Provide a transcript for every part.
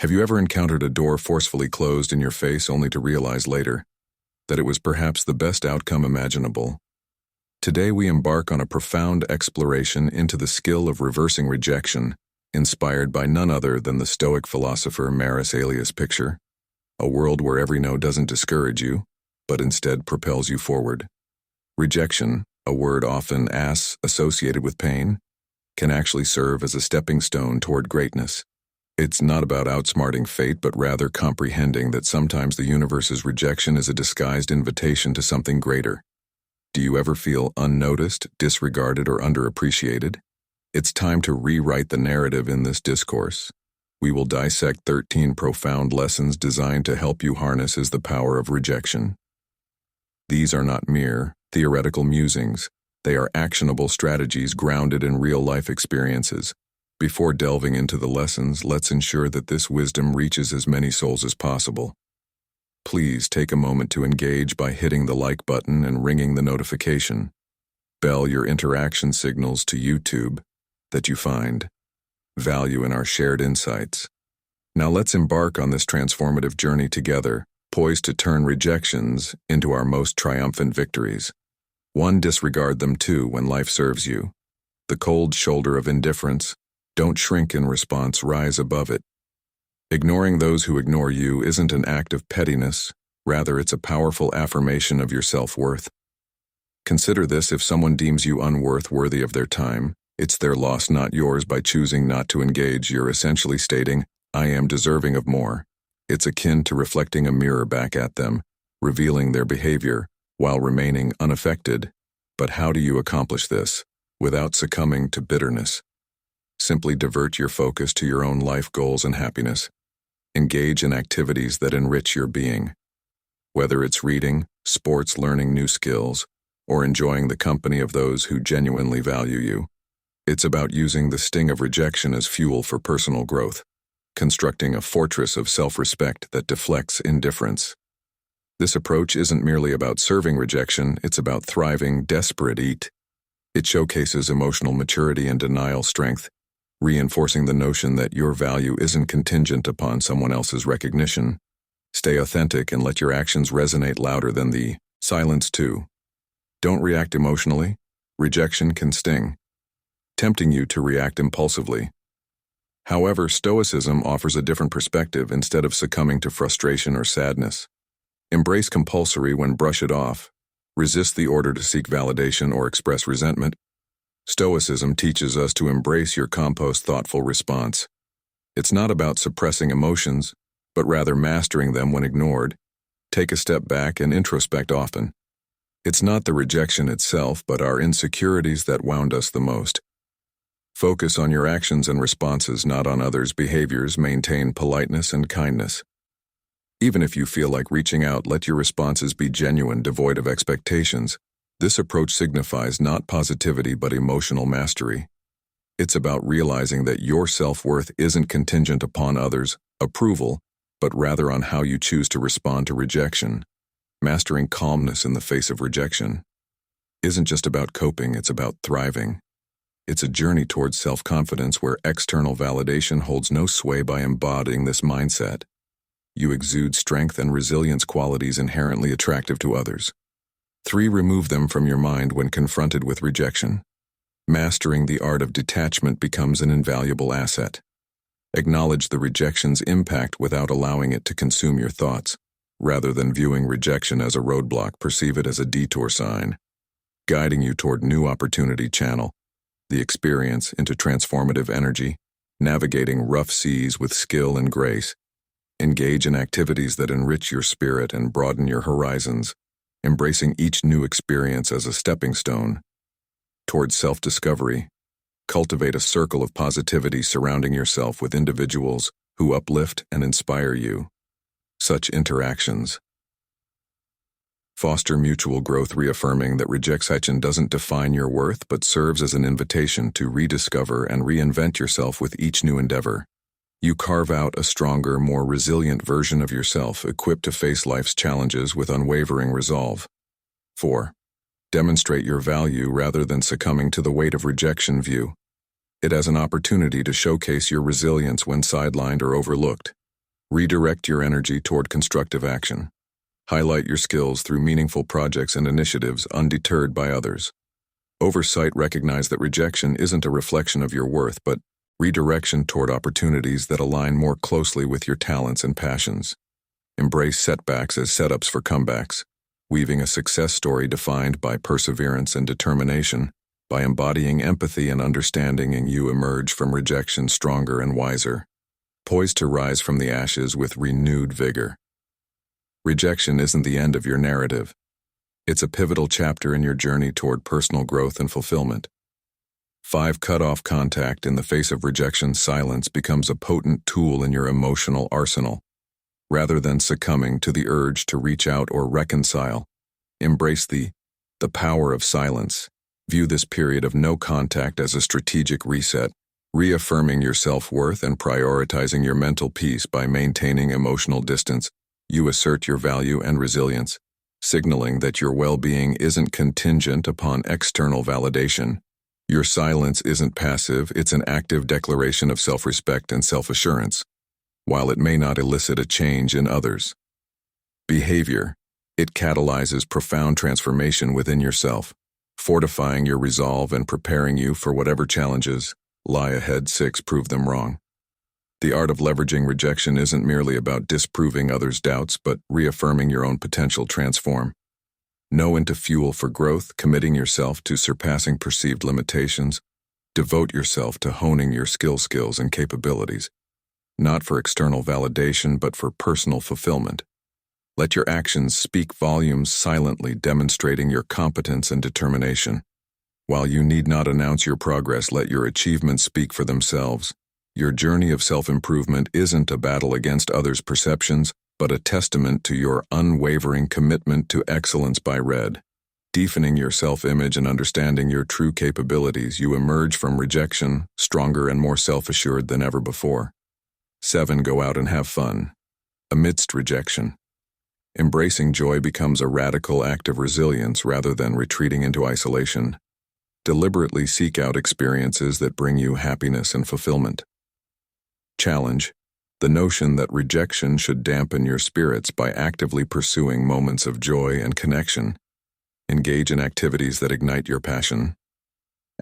Have you ever encountered a door forcefully closed in your face only to realize later that it was perhaps the best outcome imaginable? Today we embark on a profound exploration into the skill of reversing rejection, inspired by none other than the Stoic philosopher Aurelius picture, a world where every no doesn't discourage you, but instead propels you forward. Rejection, a word often associated with pain, can actually serve as a stepping stone toward greatness. It's not about outsmarting fate, but rather comprehending that sometimes the universe's rejection is a disguised invitation to something greater. Do you ever feel unnoticed, disregarded, or underappreciated? It's time to rewrite the narrative in this discourse. We will dissect 13 profound lessons designed to help you harness the power of rejection. These are not mere theoretical musings. They are actionable strategies grounded in real-life experiences. Before delving into the lessons, let's ensure that this wisdom reaches as many souls as possible. Please take a moment to engage by hitting the like button and ringing the notification bell. Your interaction signals to YouTube that you find value in our shared insights. Now let's embark on this transformative journey together, poised to turn rejections into our most triumphant victories. 1. Disregard them. 2. When life serves you the cold shoulder of indifference, don't shrink in response, rise above it. Ignoring those who ignore you isn't an act of pettiness, rather it's a powerful affirmation of your self-worth. Consider this: if someone deems you unworthy of their time, it's their loss, not yours. By choosing not to engage, you're essentially stating, "I am deserving of more." It's akin to reflecting a mirror back at them, revealing their behavior while remaining unaffected. But how do you accomplish this without succumbing to bitterness? Simply divert your focus to your own life goals and happiness. Engage in activities that enrich your being. Whether it's reading, sports, learning new skills, or enjoying the company of those who genuinely value you. It's about using the sting of rejection as fuel for personal growth, constructing a fortress of self-respect that deflects indifference. This approach isn't merely about serving rejection, it's about thriving desperate. It showcases emotional maturity and denial strength, reinforcing the notion that your value isn't contingent upon someone else's recognition. Stay authentic and let your actions resonate louder than the silence. 2. Don't react emotionally. Rejection can sting, tempting you to react impulsively. However, Stoicism offers a different perspective. Instead of succumbing to frustration or sadness, embrace compulsory when brush it off. Resist the order to seek validation or express resentment. Stoicism teaches us to embrace your composed, thoughtful response. It's not about suppressing emotions, but rather mastering them when ignored. Take a step back and introspect often. It's not the rejection itself, but our insecurities that wound us the most. Focus on your actions and responses, not on others' behaviors. Maintain politeness and kindness. Even if you feel like reaching out, let your responses be genuine, devoid of expectations. This approach signifies not positivity but emotional mastery. It's about realizing that your self-worth isn't contingent upon others' approval, but rather on how you choose to respond to rejection. Mastering calmness in the face of rejection isn't just about coping, it's about thriving. It's a journey towards self-confidence where external validation holds no sway. By embodying this mindset, you exude strength and resilience, qualities inherently attractive to others. 3. Remove them from your mind when confronted with rejection. Mastering the art of detachment becomes an invaluable asset. Acknowledge the rejection's impact without allowing it to consume your thoughts. Rather than viewing rejection as a roadblock, perceive it as a detour sign, guiding you toward new opportunity. Channel the experience into transformative energy, navigating rough seas with skill and grace. Engage in activities that enrich your spirit and broaden your horizons, embracing each new experience as a stepping stone towards self-discovery. Cultivate a circle of positivity, surrounding yourself with individuals who uplift and inspire you. Such interactions foster mutual growth, reaffirming that rejection doesn't define your worth but serves as an invitation to rediscover and reinvent yourself with each new endeavor. You carve out a stronger, more resilient version of yourself, equipped to face life's challenges with unwavering resolve. 4. Demonstrate your value rather than succumbing to the weight of rejection. View it as an opportunity to showcase your resilience when sidelined or overlooked. Redirect your energy toward constructive action. Highlight your skills through meaningful projects and initiatives undeterred by others. Oversight recognize that rejection isn't a reflection of your worth, but redirection toward opportunities that align more closely with your talents and passions. Embrace setbacks as setups for comebacks, weaving a success story defined by perseverance and determination. By embodying empathy and understanding, you emerge from rejection stronger and wiser, poised to rise from the ashes with renewed vigor. Rejection isn't the end of your narrative. It's a pivotal chapter in your journey toward personal growth and fulfillment. 5. Cut off contact. In the face of rejection, silence becomes a potent tool in your emotional arsenal. Rather than succumbing to the urge to reach out or reconcile, embrace the power of silence. View this period of no contact as a strategic reset, reaffirming your self-worth and prioritizing your mental peace. By maintaining emotional distance, you assert your value and resilience, signaling that your well-being isn't contingent upon external validation. Your silence isn't passive, it's an active declaration of self-respect and self-assurance, while it may not elicit a change in others. Behavior. It catalyzes profound transformation within yourself, fortifying your resolve and preparing you for whatever challenges lie ahead. 6. Prove them wrong. The art of leveraging rejection isn't merely about disproving others' doubts, but reaffirming your own potential. Transform. Know when to fuel for growth, committing yourself to surpassing perceived limitations. Devote yourself to honing your skills and capabilities, not for external validation, but for personal fulfillment. Let your actions speak volumes, silently demonstrating your competence and determination. While you need not announce your progress, let your achievements speak for themselves. Your journey of self-improvement isn't a battle against others' perceptions, but a testament to your unwavering commitment to excellence. By deepening your self-image and understanding your true capabilities, you emerge from rejection stronger and more self-assured than ever before. 7. Go out and have fun. Amidst rejection, embracing joy becomes a radical act of resilience rather than retreating into isolation. Deliberately seek out experiences that bring you happiness and fulfillment. Challenge the notion that rejection should dampen your spirits by actively pursuing moments of joy and connection. Engage in activities that ignite your passion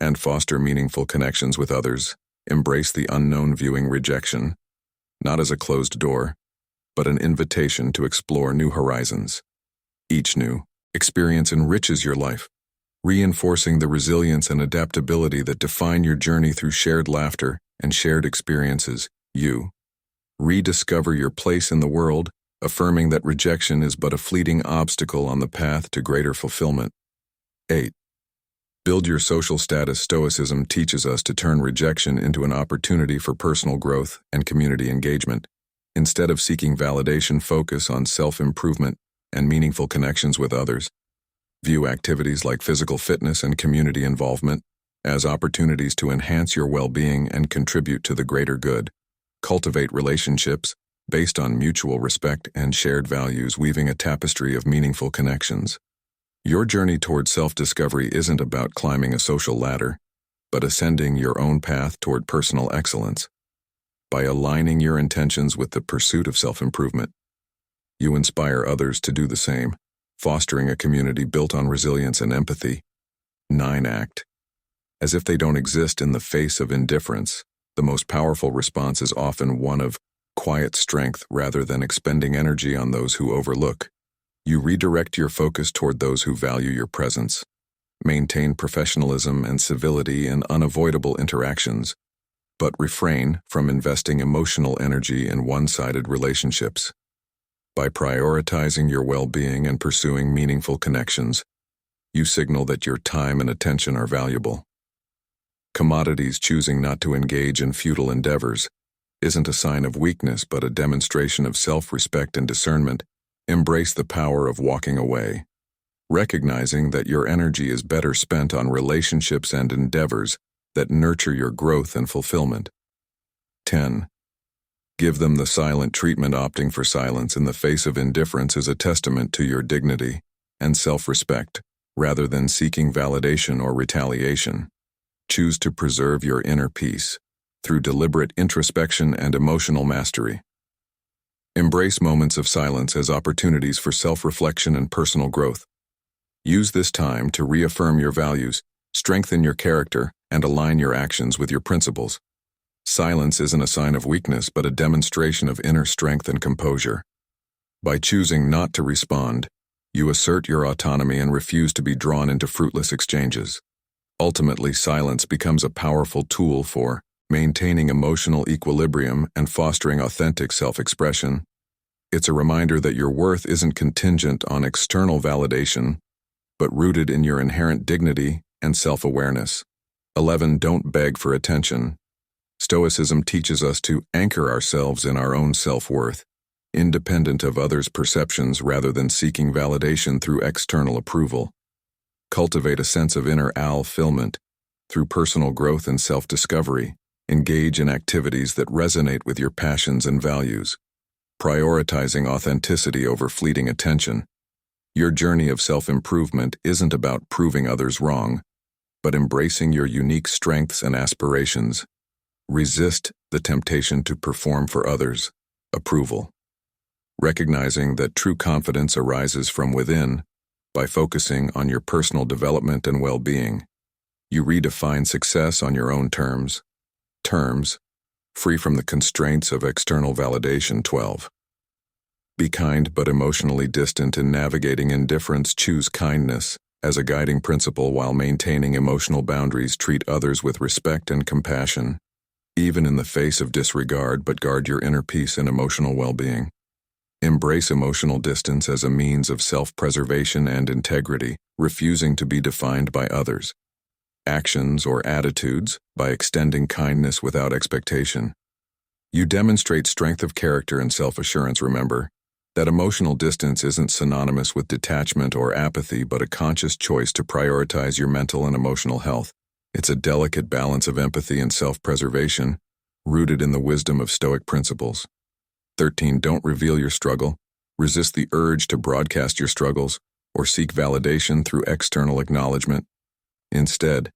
and foster meaningful connections with others. Embrace the unknown, viewing rejection not as a closed door, but an invitation to explore new horizons. Each new experience enriches your life, reinforcing the resilience and adaptability that define your journey. Through shared laughter and shared experiences, you rediscover your place in the world, affirming that rejection is but a fleeting obstacle on the path to greater fulfillment. 8. Build your social status. Stoicism teaches us to turn rejection into an opportunity for personal growth and community engagement. Instead of seeking validation, focus on self-improvement and meaningful connections with others. View activities like physical fitness and community involvement as opportunities to enhance your well-being and contribute to the greater good. Cultivate relationships based on mutual respect and shared values, weaving a tapestry of meaningful connections. Your journey toward self-discovery isn't about climbing a social ladder, but ascending your own path toward personal excellence. By aligning your intentions with the pursuit of self-improvement, you inspire others to do the same, fostering a community built on resilience and empathy. 9. Act as if they don't exist. In the face of indifference, the most powerful response is often one of quiet strength. Rather than expending energy on those who overlook, you redirect your focus toward those who value your presence. Maintain professionalism and civility in unavoidable interactions, but refrain from investing emotional energy in one-sided relationships. By prioritizing your well-being and pursuing meaningful connections, you signal that your time and attention are valuable. Commodities. Choosing not to engage in futile endeavors isn't a sign of weakness, but a demonstration of self-respect and discernment. Embrace the power of walking away, recognizing that your energy is better spent on relationships and endeavors that nurture your growth and fulfillment. 10. Give them the silent treatment. Opting for silence in the face of indifference is a testament to your dignity and self-respect, rather than seeking validation or retaliation. Choose to preserve your inner peace through deliberate introspection and emotional mastery. Embrace moments of silence as opportunities for self-reflection and personal growth. Use this time to reaffirm your values, strengthen your character, and align your actions with your principles. Silence isn't a sign of weakness, but a demonstration of inner strength and composure. By choosing not to respond, you assert your autonomy and refuse to be drawn into fruitless exchanges. Ultimately, silence becomes a powerful tool for maintaining emotional equilibrium and fostering authentic self-expression. It's a reminder that your worth isn't contingent on external validation, but rooted in your inherent dignity and self-awareness. 11. Don't beg for attention. Stoicism teaches us to anchor ourselves in our own self-worth, independent of others' perceptions rather than seeking validation through external approval. Cultivate a sense of inner fulfillment through personal growth and self-discovery. Engage in activities that resonate with your passions and values, prioritizing authenticity over fleeting attention. Your journey of self-improvement isn't about proving others wrong, but embracing your unique strengths and aspirations. Resist the temptation to perform for others' approval, recognizing that true confidence arises from within. By focusing on your personal development and well-being, you redefine success on your own terms, free from the constraints of external validation. 12. Be kind but emotionally distant in navigating indifference. Choose kindness as a guiding principle while maintaining emotional boundaries. Treat others with respect and compassion, even in the face of disregard, but guard your inner peace and emotional well-being. Embrace emotional distance as a means of self-preservation and integrity, refusing to be defined by others' actions or attitudes. By extending kindness without expectation, you demonstrate strength of character and self-assurance. Remember that emotional distance isn't synonymous with detachment or apathy, but a conscious choice to prioritize your mental and emotional health. It's a delicate balance of empathy and self-preservation, rooted in the wisdom of Stoic principles. 13. Don't reveal your struggle. Resist the urge to broadcast your struggles or seek validation through external acknowledgement. Instead,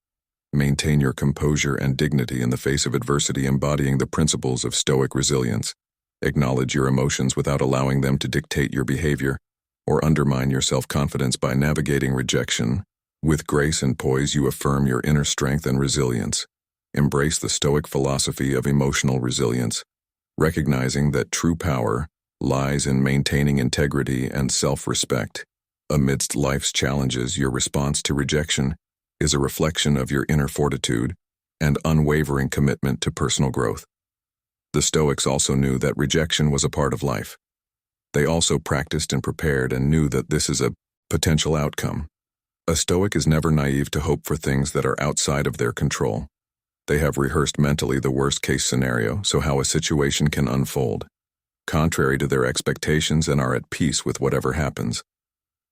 maintain your composure and dignity in the face of adversity, embodying the principles of Stoic resilience. Acknowledge your emotions without allowing them to dictate your behavior or undermine your self-confidence. By navigating rejection with grace and poise, you affirm your inner strength and resilience. Embrace the Stoic philosophy of emotional resilience, recognizing that true power lies in maintaining integrity and self-respect. Amidst life's challenges, your response to rejection is a reflection of your inner fortitude and unwavering commitment to personal growth. The Stoics also knew that rejection was a part of life. They also practiced and prepared and knew that this is a potential outcome. A Stoic is never naive to hope for things that are outside of their control. They have rehearsed mentally the worst-case scenario, so how a situation can unfold, contrary to their expectations, and are at peace with whatever happens.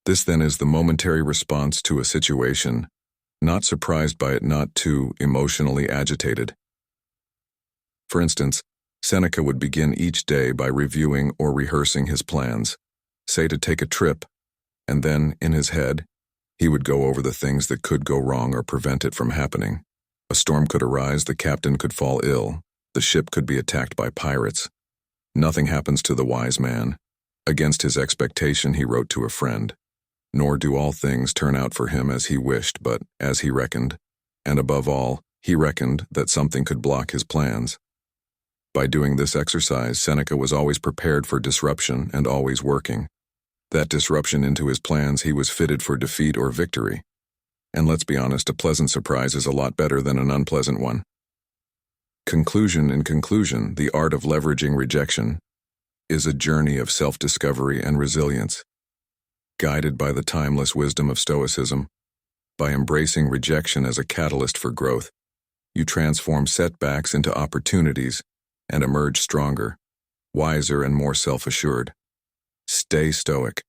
This then is the momentary response to a situation, not surprised by it, not too emotionally agitated. For instance, Seneca would begin each day by reviewing or rehearsing his plans, say to take a trip, and then, in his head, he would go over the things that could go wrong or prevent it from happening. A storm could arise, the captain could fall ill, the ship could be attacked by pirates. Nothing happens to the wise man. Against his expectation, he wrote to a friend, nor do all things turn out for him as he wished, but as he reckoned. And above all, he reckoned that something could block his plans. By doing this exercise, Seneca was always prepared for disruption and always working. That disruption into his plans, he was fitted for defeat or victory. And let's be honest, a pleasant surprise is a lot better than an unpleasant one. Conclusion. In conclusion, the art of leveraging rejection is a journey of self-discovery and resilience. Guided by the timeless wisdom of Stoicism, by embracing rejection as a catalyst for growth, you transform setbacks into opportunities and emerge stronger, wiser, and more self-assured. Stay stoic.